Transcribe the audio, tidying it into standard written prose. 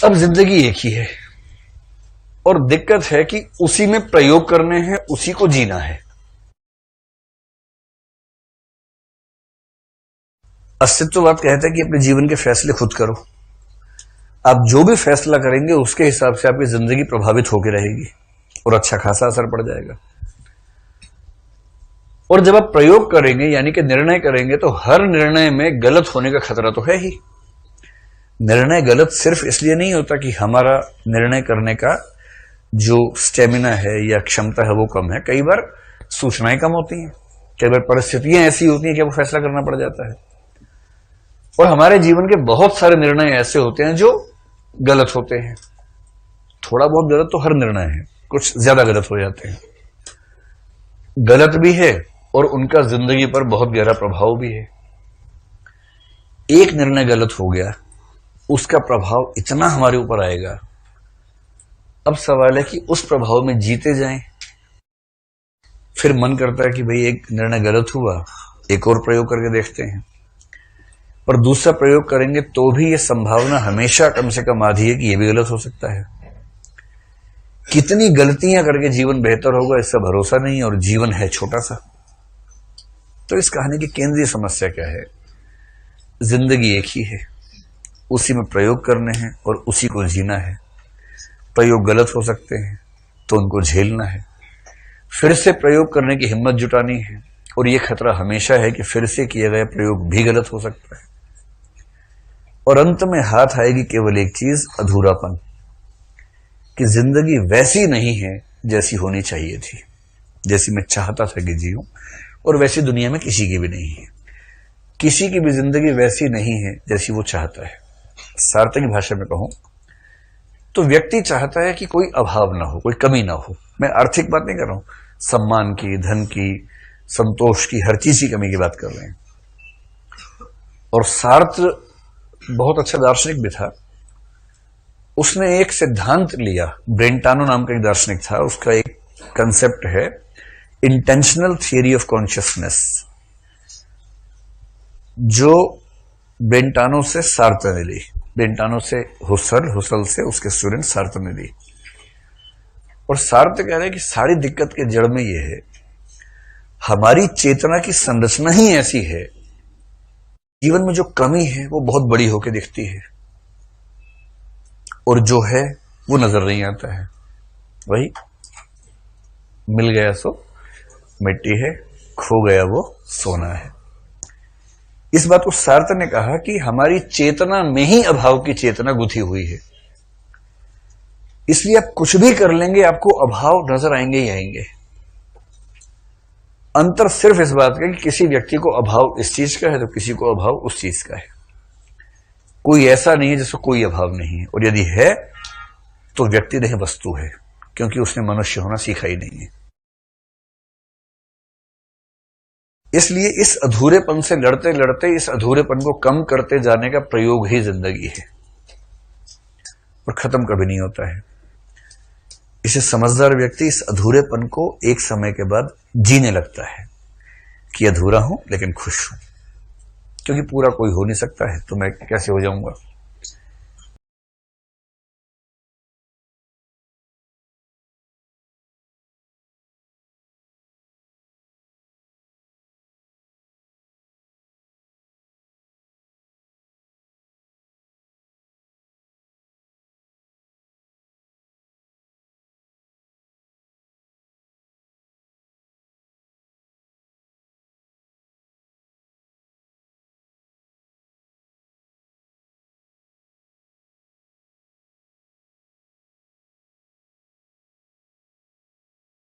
अब जिंदगी एक ही है और दिक्कत है कि उसी में प्रयोग करने हैं, उसी को जीना है। अस्तित्ववाद कहता है कि अपने जीवन के फैसले खुद करो। आप जो भी फैसला करेंगे उसके हिसाब से आपकी जिंदगी प्रभावित होकर रहेगी और अच्छा खासा असर पड़ जाएगा। और जब आप प्रयोग करेंगे यानी कि निर्णय करेंगे तो हर निर्णय में गलत होने का खतरा तो है ही। निर्णय गलत सिर्फ इसलिए नहीं होता कि हमारा निर्णय करने का जो स्टेमिना है या क्षमता है वो कम है। कई बार सूचनाएं कम होती हैं, कई बार परिस्थितियां ऐसी होती हैं कि वो फैसला करना पड़ जाता है। और हमारे जीवन के बहुत सारे निर्णय ऐसे होते हैं जो गलत होते हैं। थोड़ा बहुत गलत तो हर निर्णय है, कुछ ज्यादा गलत हो जाते हैं। गलत भी है और उनका जिंदगी पर बहुत गहरा प्रभाव भी है। एक निर्णय गलत हो गया, उसका प्रभाव इतना हमारे ऊपर आएगा। अब सवाल है कि उस प्रभाव में जीते जाएं, फिर मन करता है कि भाई एक निर्णय गलत हुआ, एक और प्रयोग करके देखते हैं, और दूसरा प्रयोग करेंगे तो भी ये संभावना हमेशा कम से कम आधी है कि यह भी गलत हो सकता है। कितनी गलतियां करके जीवन बेहतर होगा इसका भरोसा नहीं, और जीवन है छोटा सा। तो इस कहानी की केंद्रीय समस्या क्या है? जिंदगी एक ही है, उसी में प्रयोग करने हैं और उसी को जीना है। प्रयोग गलत हो सकते हैं तो उनको झेलना है, फिर से प्रयोग करने की हिम्मत जुटानी है, और यह खतरा हमेशा है कि फिर से किया गया प्रयोग भी गलत हो सकता है। और अंत में हाथ आएगी केवल एक चीज, अधूरापन, कि जिंदगी वैसी नहीं है जैसी होनी चाहिए थी, जैसी मैं चाहता था कि जीऊं, और वैसी दुनिया में किसी की भी नहीं है। किसी की भी जिंदगी वैसी नहीं है जैसी वो चाहता है। सार्थक भाषा में कहूं तो व्यक्ति चाहता है कि कोई अभाव ना हो, कोई कमी ना हो। मैं आर्थिक बात नहीं कर रहा हूं, सम्मान की, धन की, संतोष की, हर चीज की कमी की बात कर रहे हैं। और सार्त्र बहुत अच्छा दार्शनिक भी था। उसने एक सिद्धांत लिया, ब्रेंटानो नाम का एक दार्शनिक था, उसका एक कंसेप्ट है इंटेंशनल थियरी ऑफ कॉन्शियसनेस, जो ब्रेंटानो से सार्त्र ने ली, ब्रेंटानो से हुसल, हुसल से उसके स्टूडेंट सार्त्र ने ली। और सार्त्र कह रहे हैं कि सारी दिक्कत के जड़ में यह है, हमारी चेतना की संरचना ही ऐसी है, जीवन में जो कमी है वो बहुत बड़ी होकर दिखती है, और जो है वो नजर नहीं आता है। वही मिल गया सो मिट्टी है, खो गया वो सोना है। इस बात को सार्त्र ने कहा कि हमारी चेतना में ही अभाव की चेतना गुथी हुई है, इसलिए आप कुछ भी कर लेंगे आपको अभाव नजर आएंगे ही आएंगे। अंतर सिर्फ इस बात का कि किसी व्यक्ति को अभाव इस चीज का है तो किसी को अभाव उस चीज का है। कोई ऐसा नहीं है जिसको कोई अभाव नहीं है, और यदि है तो व्यक्ति नहीं वस्तु है, क्योंकि उसने मनुष्य होना सीखा ही नहीं है। इसलिए इस अधूरेपन से लड़ते लड़ते इस अधूरेपन को कम करते जाने का प्रयोग ही जिंदगी है, और खत्म कभी नहीं होता है। इसे समझदार व्यक्ति इस अधूरेपन को एक समय के बाद जीने लगता है कि अधूरा हूं लेकिन खुश हूं, क्योंकि पूरा कोई हो नहीं सकता है तो मैं कैसे हो जाऊंगा।